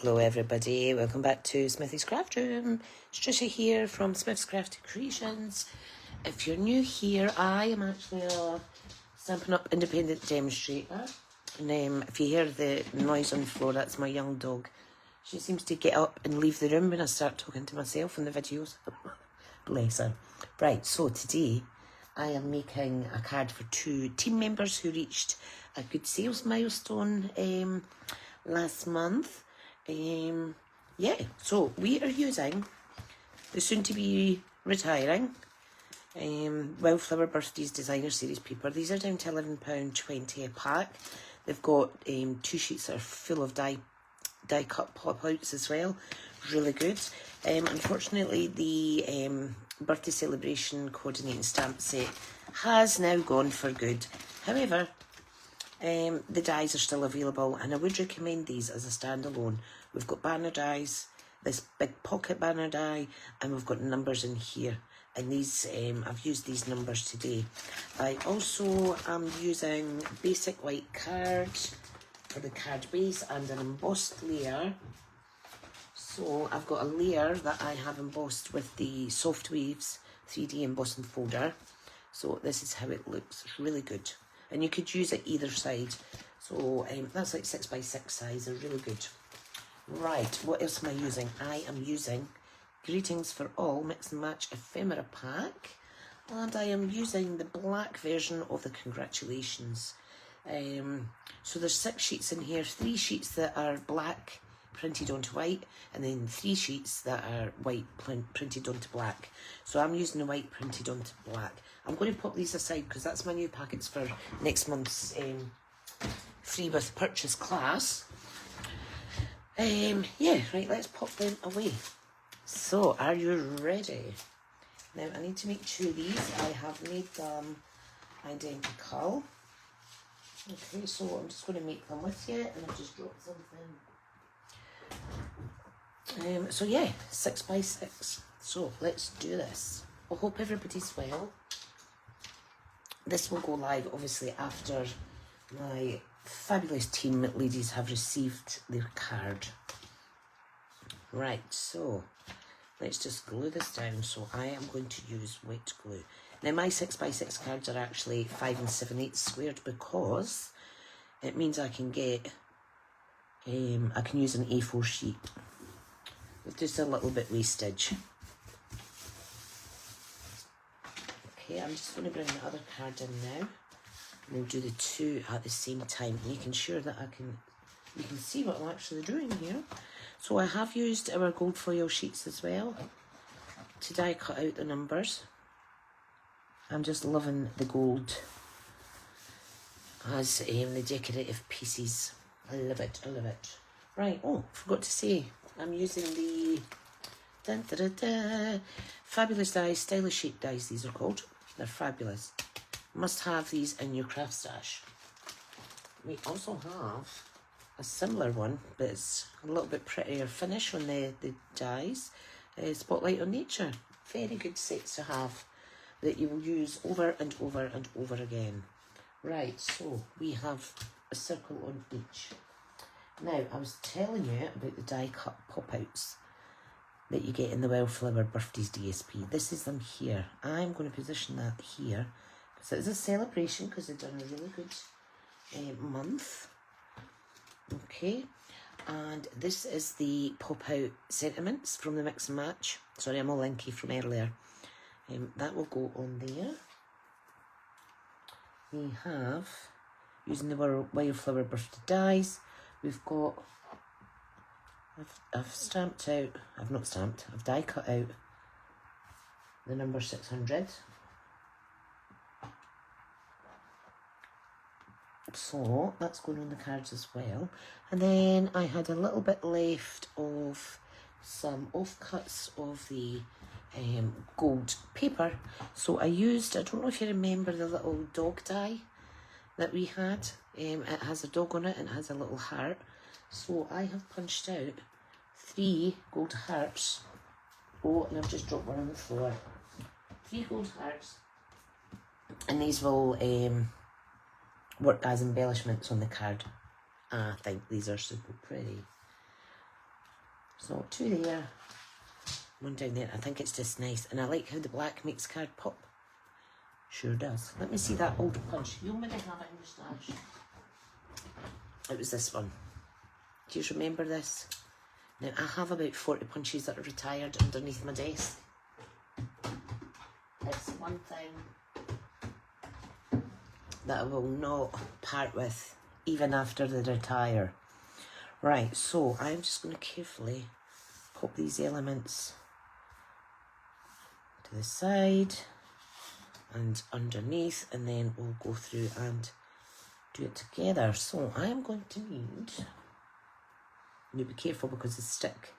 Hello everybody, welcome back to Smithy's Craft Room. It's Tricia here from Smith's Crafty Creations. If you're new here, I am actually a Stampin Up independent demonstrator. And if you hear the noise on the floor, that's my young dog. She seems to get up and leave the room when I start talking to myself in the videos. Bless her. Right, so today I am making a card for two team members who reached a good sales milestone last month. So we are using the soon-to-be retiring Wildflower Birthdays Designer Series paper. These are down to £11.20 a pack. They've got 2 sheets that are full of die cut pop-outs as well. Really good. Unfortunately, the birthday celebration coordinating stamp set has now gone for good. However, the dies are still available, and I would recommend these as a standalone. We've got banner dies, this big pocket banner die, and we've got numbers in here. And these, I've used these numbers today. I also am using basic white cards for the card base and an embossed layer. So I've got a layer that I have embossed with the Soft Waves 3D embossing folder. So this is how it looks. It's really good. And you could use it either side. So that's like 6x6 size. They're really good. Right, what else am I using? I am using Greetings for All Mix and Match Ephemera Pack. And I am using the black version of the Congratulations. So there's 6 sheets in here. 3 sheets that are black printed onto white, and then 3 sheets that are white printed onto black. So I'm using the white printed onto black. I'm going to pop these aside because that's my new packets for next month's free with purchase class. Right, let's pop them away. So, are you ready? Now, I need to make 2 of these. I have made them identical. Okay, so I'm just going to make them with you, and I've just dropped something. 6x6. So, let's do this. I hope everybody's well. This will go live, obviously, after my fabulous team ladies have received their card. Right, so let's just glue this down. So I am going to use white glue. Now my 6x6 cards are actually 5 7/8 squared because it means I can get, I can use an A4 sheet with just a little bit wastage. Okay, I'm just going to bring the other card in now. And we'll do the 2 at the same time, making sure that you can see what I'm actually doing here. So I have used our gold foil sheets as well to die cut out the numbers. I'm just loving the gold as the decorative pieces. I love it, I love it. Right, forgot to say, I'm using the Fabulous Dies, Stylish Shape Dies, these are called. They're fabulous. Must have these in your craft stash. We also have a similar one, but it's a little bit prettier finish on the dies. Spotlight on Nature. Very good sets to have that you will use over and over and over again. Right, so we have a circle on each. Now, I was telling you about the die cut pop-outs that you get in the Wildflower Birthdays DSP. This is them here. I'm going to position that here because it is a celebration because they've done a really good month. Okay, and this is the pop-out sentiments from the Mix and Match. Sorry, I'm all linky from earlier. That will go on there. We have, using the Wildflower Birthday dies, we've got, I've die cut out the number 600. So that's going on the cards as well. And then I had a little bit left of some offcuts of the gold paper. So I used, I don't know if you remember the little dog die that we had. It has a dog on it and it has a little heart. So I have punched out 3 gold hearts. Oh, and I've just dropped one on the floor. 3 gold hearts. And these will work as embellishments on the card. I think these are super pretty. So 2 there, 1 down there. I think it's just nice, and I like how the black makes card pop. Sure does. Let me see that old punch. You maybe have it in your stash. It was this one. Do you remember this? Now, I have about 40 punches that are retired underneath my desk. It's one thing that I will not part with, even after they retire. Right, so I'm just going to carefully pop these elements to the side and underneath, and then we'll go through and do it together. So I'm going to need, you be careful because they stick.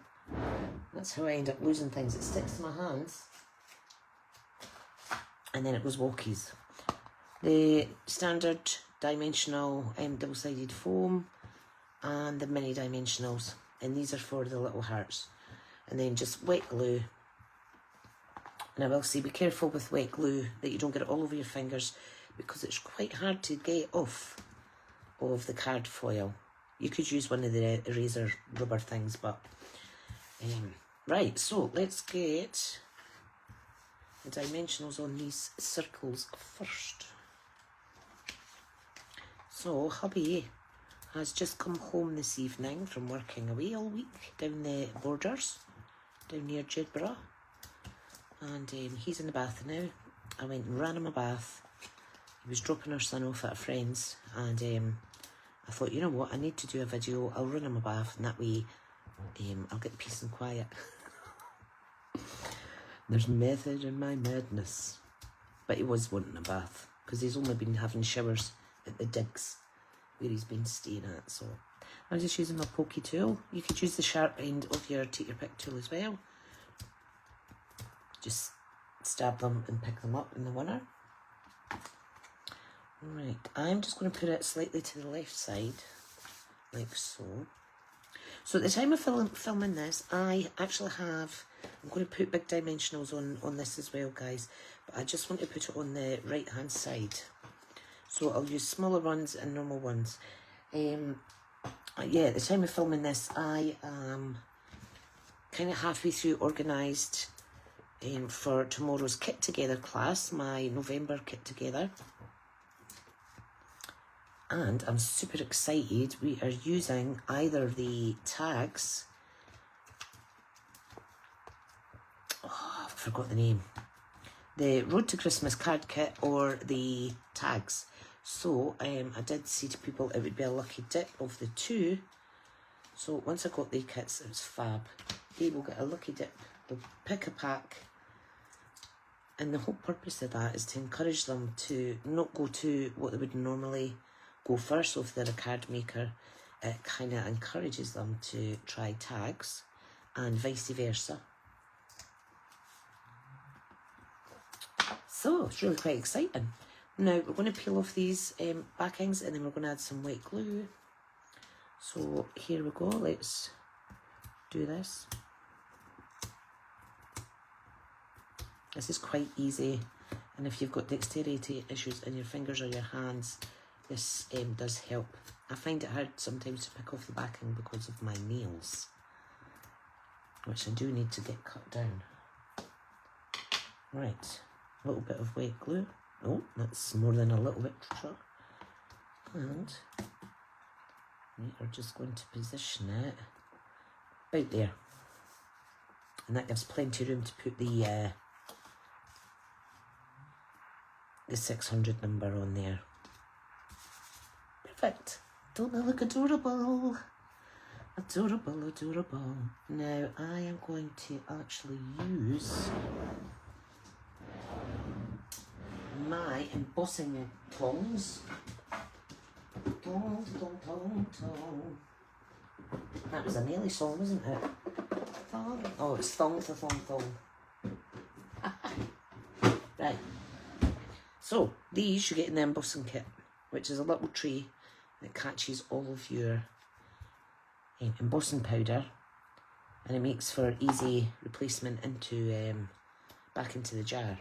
That's how I end up losing things. It sticks to my hands and then it goes walkies. The standard dimensional double-sided foam and the mini dimensionals, and these are for the little hearts. And then just wet glue. And I will say, be careful with wet glue that you don't get it all over your fingers, because it's quite hard to get off of the card foil. You could use one of the eraser rubber things, but right, so let's get the dimensionals on these circles first. So hubby has just come home this evening from working away all week down the borders, down near Jedburgh, and he's in the bath now. I went and ran him a bath. He was dropping our son off at a friend's, and I thought, you know what, I need to do a video. I'll run him a bath, and that way I'll get peace and quiet. There's method in my madness. But he was wanting a bath, because he's only been having showers at the digs where he's been staying at. So I'm just using my pokey tool. You could use the sharp end of your take your pick tool as well. Just stab them and pick them up in the winner. Right, I'm just going to put it slightly to the left side, like so. So at the time of filming this, I actually have, I'm going to put big dimensionals on this as well, guys, but I just want to put it on the right hand side. So I'll use smaller ones and normal ones. Yeah, at the time of filming this, I am kind of halfway through organised for tomorrow's Kit Together class, my November Kit Together. And I'm super excited. We are using either the tags, oh, I forgot the name, the Road to Christmas card kit, or the tags. So I did say to people it would be a lucky dip of the two. So once I got the kits, it was fab. They will get a lucky dip. They'll pick a pack. And the whole purpose of that is to encourage them to not go to what they would normally go first. So if they're a card maker, it kind of encourages them to try tags and vice versa. So it's really quite exciting. Now we're going to peel off these backings, and then we're going to add some wet glue. So here we go, let's do this. This is quite easy, and if you've got dexterity issues in your fingers or your hands, this does help. I find it hard sometimes to pick off the backing because of my nails, which I do need to get cut down. Right, a little bit of wet glue. Oh, that's more than a little bit, Tricia. And we are just going to position it about there. And that gives plenty of room to put the 600 number on there. Perfect. Don't they look adorable? Adorable, adorable. Now I am going to actually use my embossing tongs. Tong, tong, tong, tong. That was a Nelly song, wasn't it? Thong. Oh, it's thong to thong thong. Right. So these you get in the embossing kit, which is a little tray that catches all of your embossing powder, and it makes for easy replacement into back into the jar.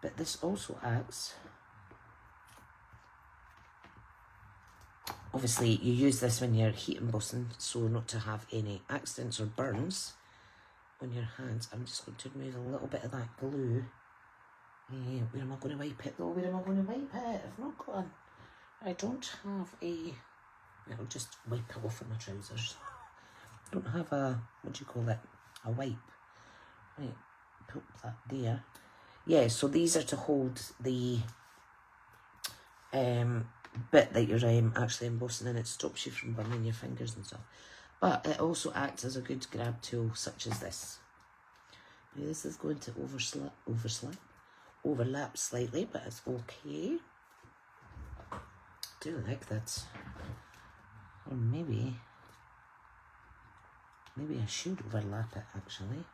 But this also acts Obviously, you use this when you're heat embossing, so not to have any accidents or burns on your hands. I'm just going to remove a little bit of that glue. Where am I going to wipe it though? Where am I going to wipe it? I've not got a... I don't have a... I'll just wipe it off with my trousers. I don't have a... What do you call it? A wipe. Right, put that there. Yeah, so these are to hold the bit that you're actually embossing in. It stops you from burning your fingers and stuff. But it also acts as a good grab tool, such as this. Now, this is going to overlap slightly, but it's okay. I do like that. Or maybe I should overlap it actually.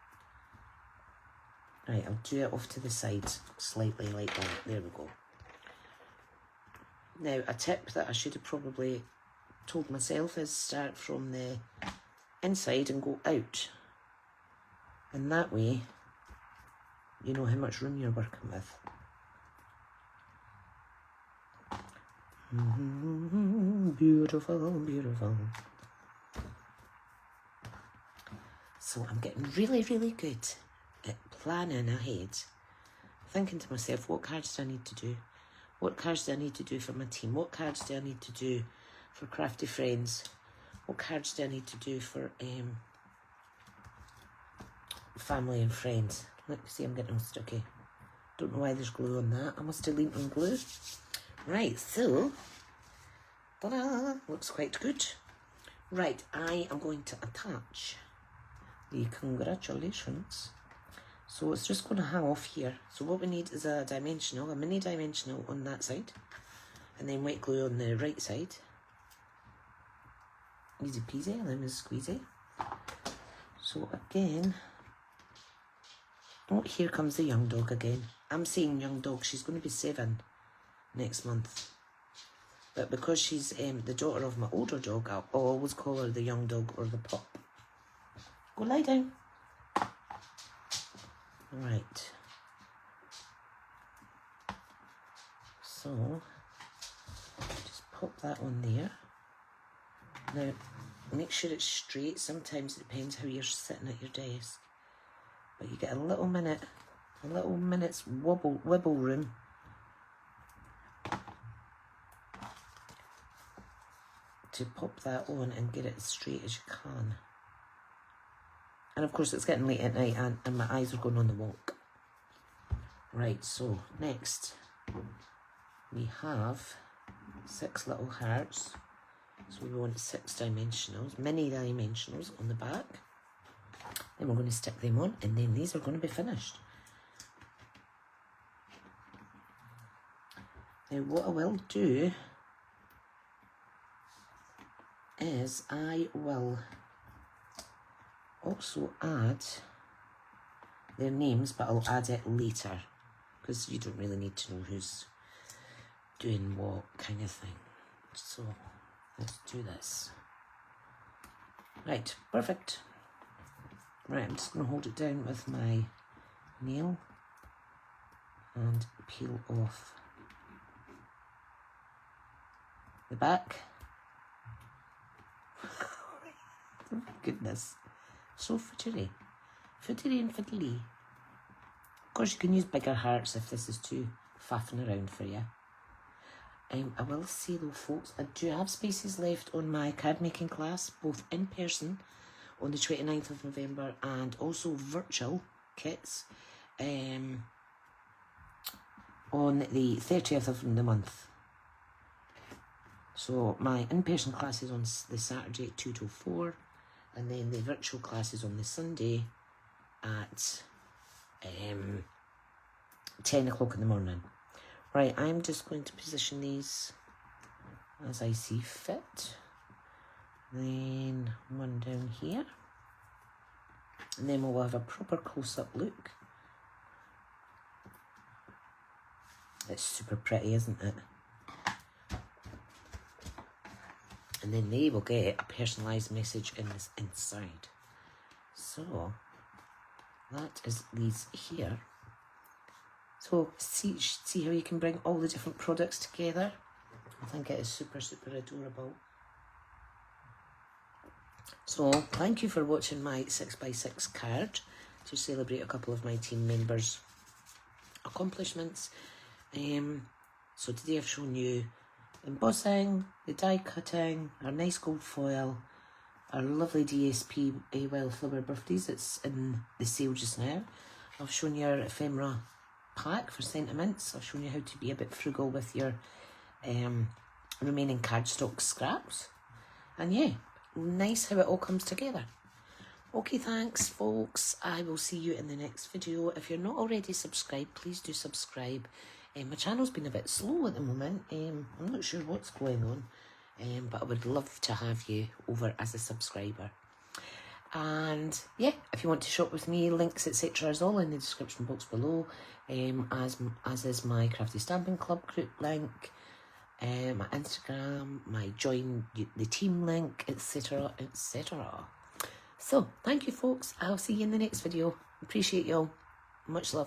Right, I'll do it off to the side slightly like that. There we go. Now, a tip that I should have probably told myself is start from the inside and go out. And that way, you know how much room you're working with. Beautiful, beautiful. So I'm getting really, really good at planning ahead. Thinking to myself, what cards do I need to do? What cards do I need to do for my team? What cards do I need to do for crafty friends? What cards do I need to do for family and friends? Let me see, I'm getting all sticky. Don't know why there's glue on that. I must have leaned on glue. Right, so, ta-da, looks quite good. Right, I am going to attach the congratulations. So it's just going to hang off here. So what we need is a mini dimensional on that side. And then wet glue on the right side. Easy peasy, lemon squeezy. So again, oh, here comes the young dog again. I'm saying young dog, she's going to be 7 next month. But because she's the daughter of my older dog, I'll always call her the young dog or the pup. Go lie down. Right. So, just pop that on there. Now, make sure it's straight. Sometimes it depends how you're sitting at your desk. But you get a little minute's wibble room. To pop that on and get it as straight as you can. And of course it's getting late at night and my eyes are going on the walk. Right, so next we have 6 little hearts. So we want 6 dimensionals, mini dimensionals on the back. Then we're going to stick them on and then these are going to be finished. Now what I will do is I will also add their names, but I'll add it later because you don't really need to know who's doing what kind of thing. So let's do this. Right, perfect. Right, I'm just going to hold it down with my nail and peel off the back. Oh my goodness. So footery and fiddly. Of course you can use bigger hearts if this is too faffing around for you. I will say though folks, I do have spaces left on my card making class, both in person on the 29th of November and also virtual kits on the 30th of the month. So my in-person class is on the Saturday at 2 till 4. And then the virtual class is on the Sunday at 10 o'clock in the morning. Right, I'm just going to position these as I see fit. Then one down here. And then we'll have a proper close-up look. It's super pretty, isn't it? And then they will get a personalised message in this inside. So that is these here. So see how you can bring all the different products together. I think it is super, super adorable. So thank you for watching my 6x6 card to celebrate a couple of my team members' accomplishments. So today I've shown you embossing, the die cutting, our nice gold foil, our lovely DSP Wildflower Birthdays. It's in the sale just now. I've shown you our ephemera pack for sentiments. I've shown you how to be a bit frugal with your remaining cardstock scraps. And yeah, nice how it all comes together. Okay, thanks folks. I will see you in the next video. If you're not already subscribed, please do subscribe. My channel's been a bit slow at the moment. I'm not sure what's going on, but I would love to have you over as a subscriber. And yeah, if you want to shop with me, links etc. is all in the description box below, as is my Crafty Stamping Club group link, my Instagram, my join the team link, etc, etc. So thank you folks. I'll see you in the next video. Appreciate y'all. Much love.